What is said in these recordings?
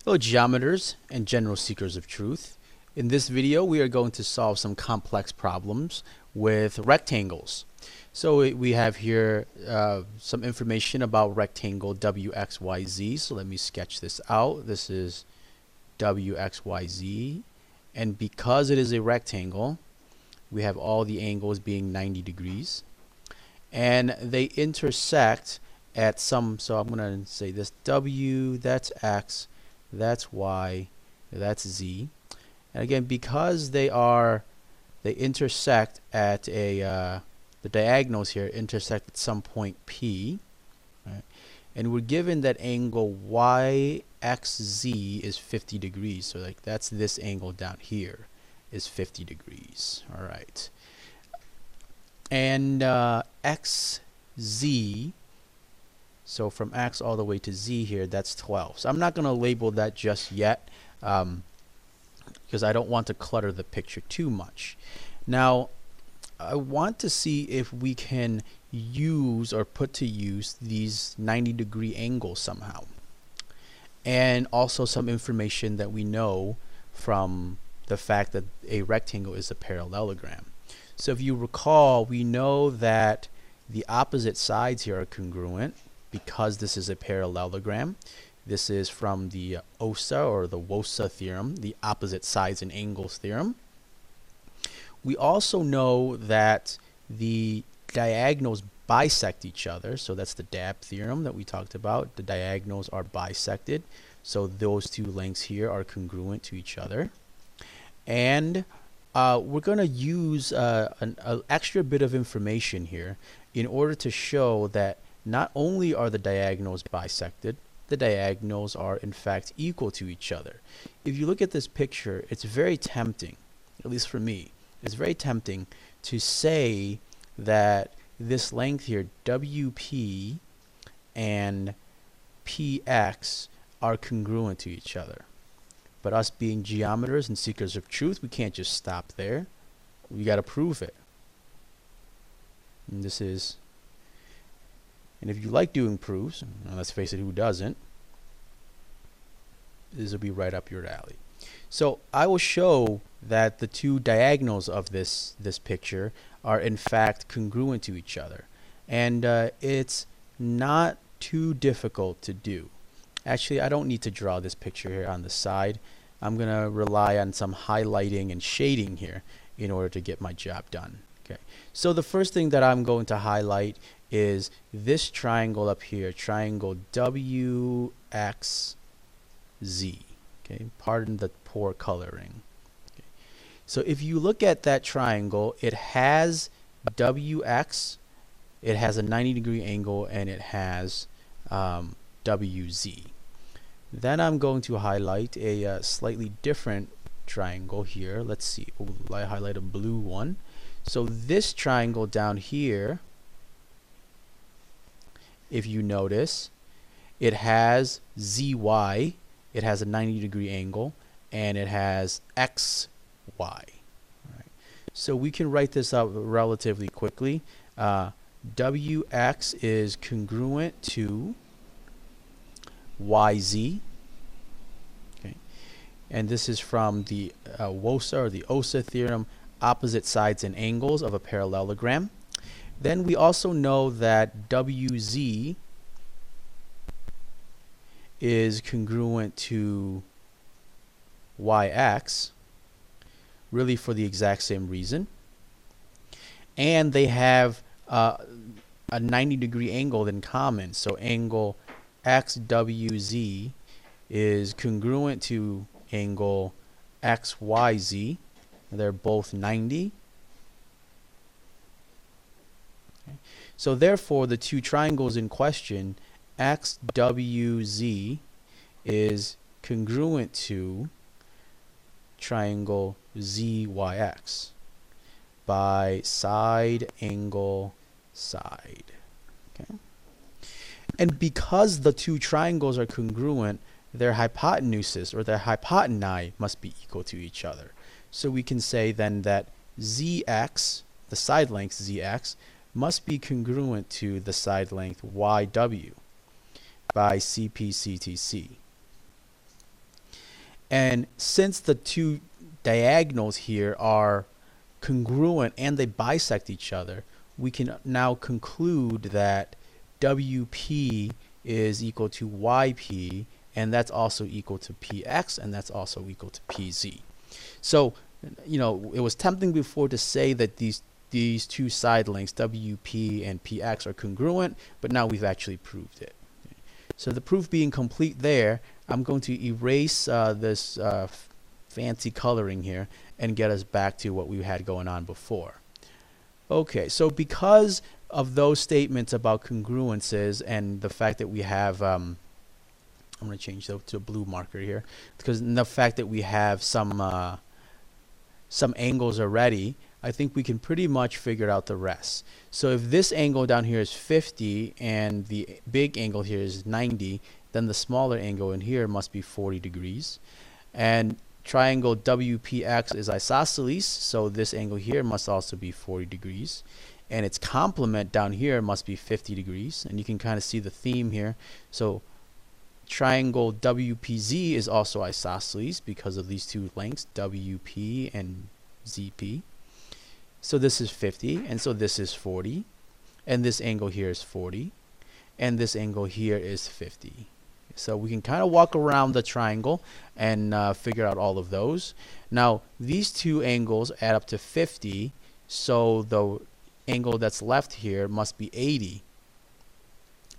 Hello geometers and general seekers of truth. In this video we are going to solve some complex problems with rectangles. So we have here some information about rectangle WXYZ. So let me sketch this out. This is WXYZ, and because it is a rectangle we have all the angles being 90 degrees and they intersect at some, so I'm going to say this W, that's X, that's Y, that's Z. And again, because they intersect at a the diagonals here intersect at some point P, right? And we're given that angle YXZ is 50 degrees. So like that's this angle down here is 50 degrees. All right. And XZ, so from X all the way to Z here, that's 12. So I'm not going to label that just yet because I don't want to clutter the picture too much. Now, I want to see if we can use or put to use these 90-degree angles somehow. And also some information that we know from the fact that a rectangle is a parallelogram. So if you recall, we know that the opposite sides here are congruent because this is a parallelogram. This is from the OSA or the WOSA theorem, the opposite sides and angles theorem. We also know that the diagonals bisect each other, so that's the DAB theorem that we talked about. The diagonals are bisected, so those two lengths here are congruent to each other. And we're going to use an extra bit of information here in order to show that not only are the diagonals bisected, the diagonals are in fact equal to each other. If you look at this picture, it's very tempting, at least for me, it's very tempting to say that this length here, WP and PX, are congruent to each other. But us being geometers and seekers of truth, we can't just stop there. We got to prove it. And this is, and if you like doing proofs, let's face it, who doesn't? This will be right up your alley. So I will show that the two diagonals of this picture are in fact congruent to each other. And it's not too difficult to do. Actually, I don't need to draw this picture here on the side. I'm going to rely on some highlighting and shading here in order to get my job done. Okay. So the first thing that I'm going to highlight is this triangle up here, triangle WXZ. Okay. Pardon the poor coloring. Okay. So if you look at that triangle, it has WX, it has a 90-degree angle, and it has WZ. Then I'm going to highlight a slightly different triangle here. Let's see. I highlight a blue one. So this triangle down here, if you notice, it has ZY. It has a 90-degree angle, and it has XY. Right. So we can write this out relatively quickly. WX is congruent to YZ, okay, and this is from the WOSA or the OSA theorem, opposite sides and angles of a parallelogram. Then we also know that WZ is congruent to YX, really for the exact same reason, and they have a 90-degree angle in common. So angle XWZ is congruent to angle XYZ. They're both 90. Okay. So therefore, the two triangles in question, XWZ, is congruent to triangle ZYX by side, angle, side. Okay. And because the two triangles are congruent, their hypotenuses or their hypotenusi must be equal to each other. So we can say then that ZX, the side length ZX, must be congruent to the side length YW by CPCTC. And since the two diagonals here are congruent and they bisect each other, we can now conclude that WP is equal to YP, and that's also equal to PX, and that's also equal to PZ. So, you know, it was tempting before to say that these two side lengths, WP and PX, are congruent, but now we've actually proved it. So the proof being complete there, I'm going to erase this fancy coloring here and get us back to what we had going on before. Okay, so because of those statements about congruences and the fact that we have, I'm going to change that to a blue marker here, because the fact that we have some angles already, I think we can pretty much figure out the rest. So if this angle down here is 50 and the big angle here is 90, then the smaller angle in here must be 40 degrees. And triangle WPX is isosceles, so this angle here must also be 40 degrees. And its complement down here must be 50 degrees. And you can kind of see the theme here. So triangle WPZ is also isosceles because of these two lengths, WP and ZP. So this is 50, and so this is 40, and this angle here is 40, and this angle here is 50. So we can kind of walk around the triangle and figure out all of those. Now these two angles add up to 50, so the angle that's left here must be 80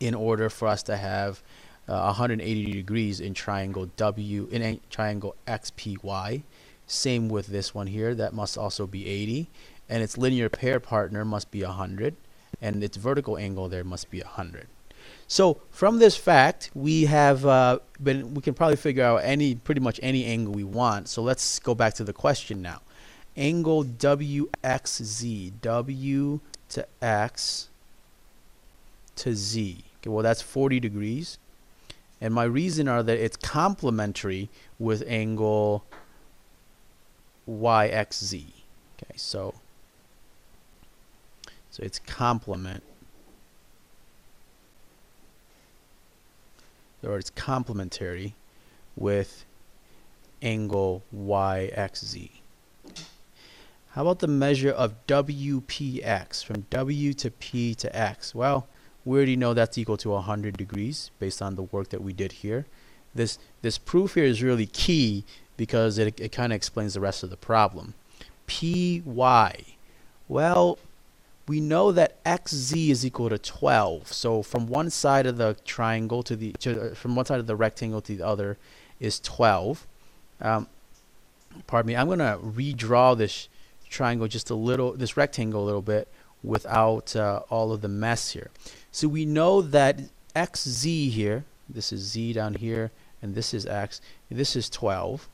in order for us to have 180 degrees in triangle triangle XPY. Same with this one here, that must also be 80, and its linear pair partner must be 100, and its vertical angle there must be 100. So from this fact, we have we can probably figure out pretty much any angle we want. So let's go back to the question now. Angle WXZ, W to X to Z. Okay, well that's 40 degrees. And my reason are that it's complementary with angle YXZ. Okay, so its complement, or it's complementary with angle YXZ. How about the measure of WPX from W to P to X? Well, we already know that's equal to 100 degrees based on the work that we did here. This proof here is really key because it kind of explains the rest of the problem. PY. Well, we know that XZ is equal to 12. So from one side of the triangle from one side of the rectangle to the other is 12. Pardon me. I'm going to redraw this triangle this rectangle a little bit without all of the mess here. So we know that XZ here, this is Z down here, and this is X, this is 12.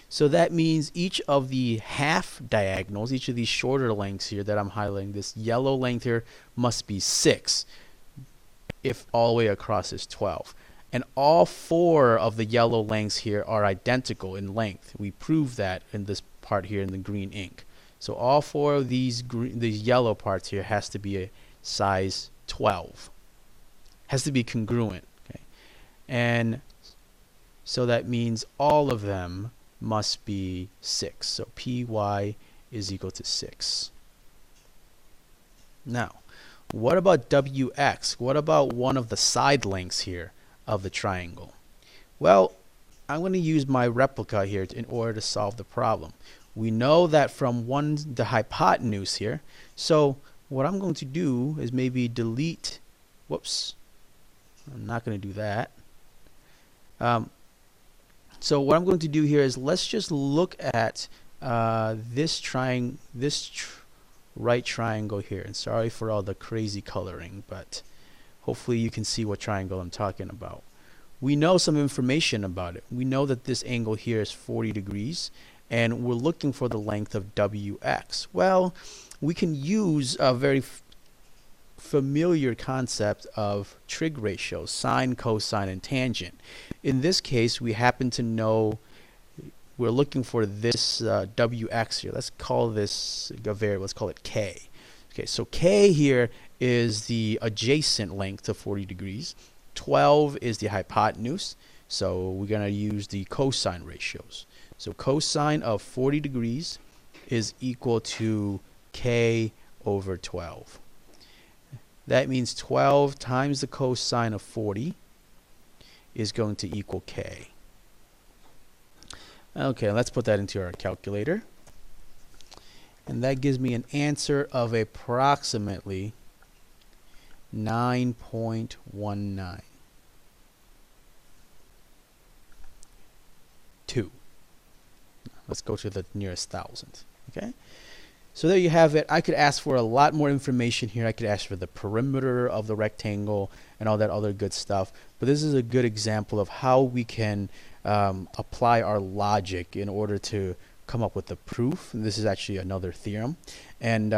So that means each of the half diagonals, each of these shorter lengths here that I'm highlighting, this yellow length here must be 6 if all the way across is 12. And all 4 of the yellow lengths here are identical in length. We proved that in this part here in the green ink. So all 4 of these yellow parts here has to be a size 12. Has to be congruent. Okay? And so that means all of them must be 6. So PY is equal to 6. Now, what about WX? What about one of the side lengths here of the triangle? Well, I'm going to use my replica here in order to solve the problem. We know that from the hypotenuse here. So what I'm going to do is maybe delete, whoops, I'm not going to do that. So what I'm going to do here is let's just look at this right triangle here. And sorry for all the crazy coloring, but hopefully you can see what triangle I'm talking about. We know some information about it. We know that this angle here is 40 degrees, and we're looking for the length of WX. Well, we can use a very familiar concept of trig ratios, sine, cosine, and tangent. In this case, we happen to know we're looking for this WX here. Let's call this a variable. Let's call it K. Okay, so K here is the adjacent length of 40 degrees. 12 is the hypotenuse. So we're going to use the cosine ratios. So cosine of 40 degrees is equal to k over 12. That means 12 times the cosine of 40 is going to equal k. Okay, let's put that into our calculator. And that gives me an answer of approximately 9.19. 2. Let's go to the nearest thousand. Okay, so there you have it. I could ask for a lot more information here. I could ask for the perimeter of the rectangle and all that other good stuff, but this is a good example of how we can apply our logic in order to come up with the proof. And this is actually another theorem, and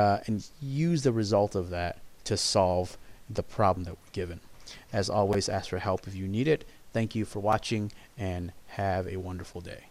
use the result of that to solve the problem that we're given. As always, ask for help if you need it. Thank you for watching, and have a wonderful day.